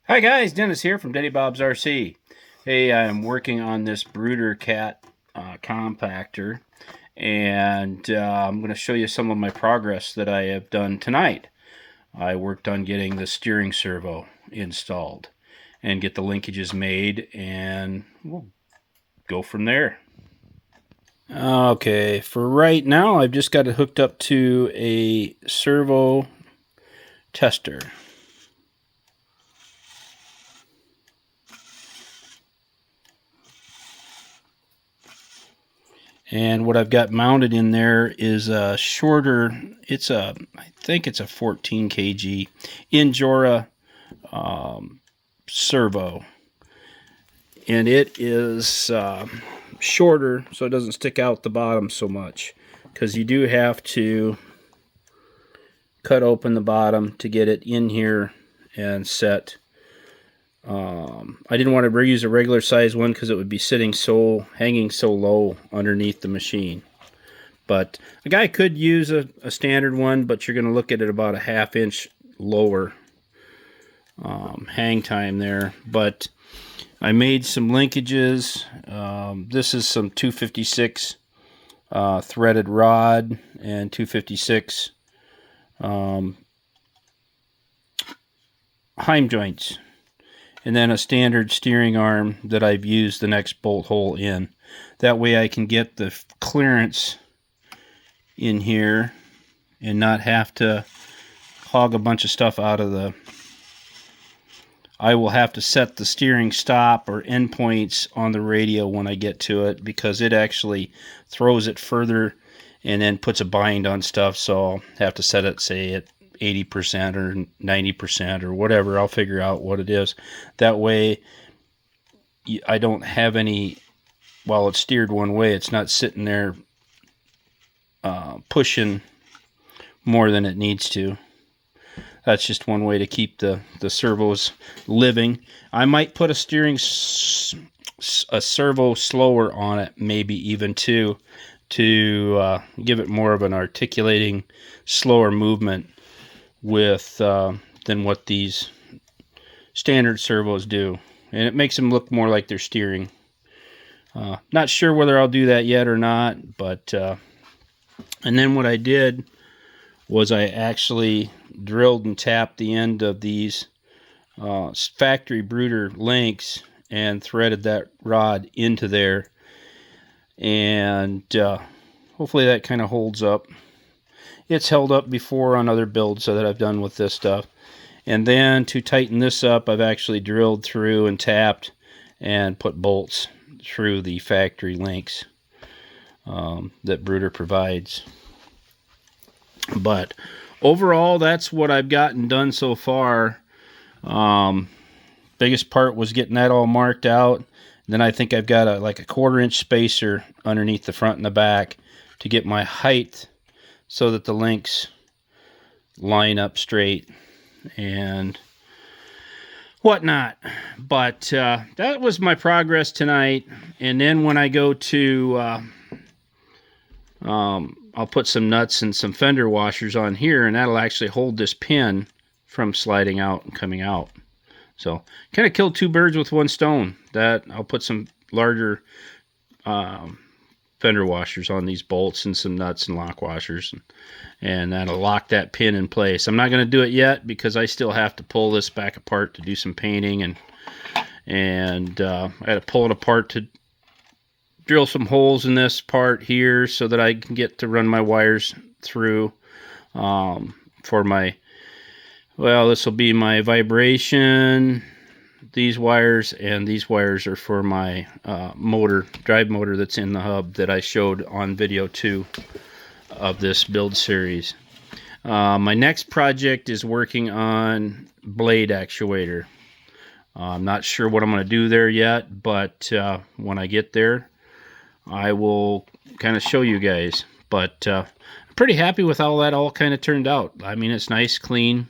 Hi guys, Dennis here from Daddy Bob's RC. Hey, I'm working on this Bruder CAT compactor, and I'm going to show you some of my progress that I have done tonight. I worked on getting the steering servo installed and get the linkages made, and we'll go from there. Okay, for right now, I've just got it hooked up to a servo tester. And what I've got mounted in there is a shorter, I think it's a 14 kg Injora servo. And it is shorter so it doesn't stick out the bottom so much, because you do have to cut open the bottom to get it in here and set. I didn't want to use a regular size one because it would be hanging so low underneath the machine. But a guy could use a standard one, but you're going to look at it about a ½ inch lower hang time there. But I made some linkages. This is some 256 threaded rod and 256 heim joints. And then a standard steering arm that I've used the next bolt hole in. That way I can get the clearance in here and not have to hog a bunch of stuff out of the... I will have to set the steering stop or endpoints on the radio when I get to it, because it actually throws it further and then puts a bind on stuff, so I'll have to set it, say, at 80% or 90% or whatever. I'll figure out what it is. That way I don't have any, while it's steered one way, it's not sitting there pushing more than it needs to. That's just one way to keep the servos living. I might put a servo slower on it, maybe even to give it more of an articulating, slower movement with than what these standard servos do, and it makes them look more like they're steering. Not sure whether I'll do that yet or not, but and then what I did was I actually drilled and tapped the end of these factory Bruder links and threaded that rod into there, and hopefully that kind of holds up. It's held up before on other builds that I've done with this stuff. And then to tighten this up, I've actually drilled through and tapped and put bolts through the factory links that Bruder provides. But overall, that's what I've gotten done so far. Biggest part was getting that all marked out. Then I think I've got like a 1/4 inch spacer underneath the front and the back to get my height so that the links line up straight and whatnot. But that was my progress tonight. And then when I go to I'll put some nuts and some fender washers on here, and that'll actually hold this pin from sliding out and coming out. So kind of killed two birds with one stone. That I'll put some larger fender washers on these bolts and some nuts and lock washers, and that'll lock that pin in place. I'm not going to do it yet because I still have to pull this back apart to do some painting, and I had to pull it apart to drill some holes in this part here so that I can get to run my wires through for my, well, this will be my vibration, these wires, and these wires are for my drive motor that's in the hub that I showed on video 2 of this build series. My next project is working on blade actuator. I'm not sure what I'm going to do there yet, but when I get there, I will kind of show you guys. But I'm pretty happy with how that all kind of turned out. I mean, it's nice, clean,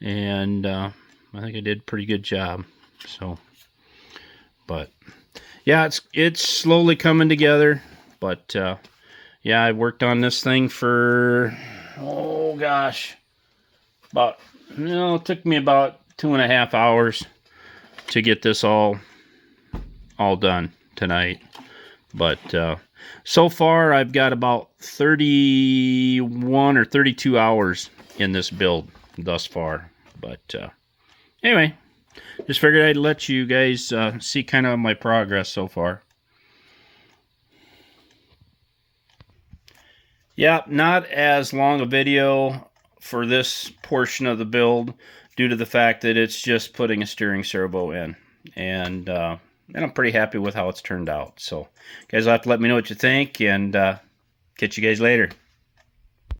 and I think I did a pretty good job. So, but yeah, it's slowly coming together. But yeah, I worked on this thing for, oh gosh, it took me about 2.5 hours to get this all done tonight. But so far I've got about 31 or 32 hours in this build thus far. But anyway, just figured I'd let you guys see kind of my progress so far. Yeah, not as long a video for this portion of the build due to the fact that it's just putting a steering servo in. And I'm pretty happy with how it's turned out. So, guys will have to let me know what you think, and catch you guys later.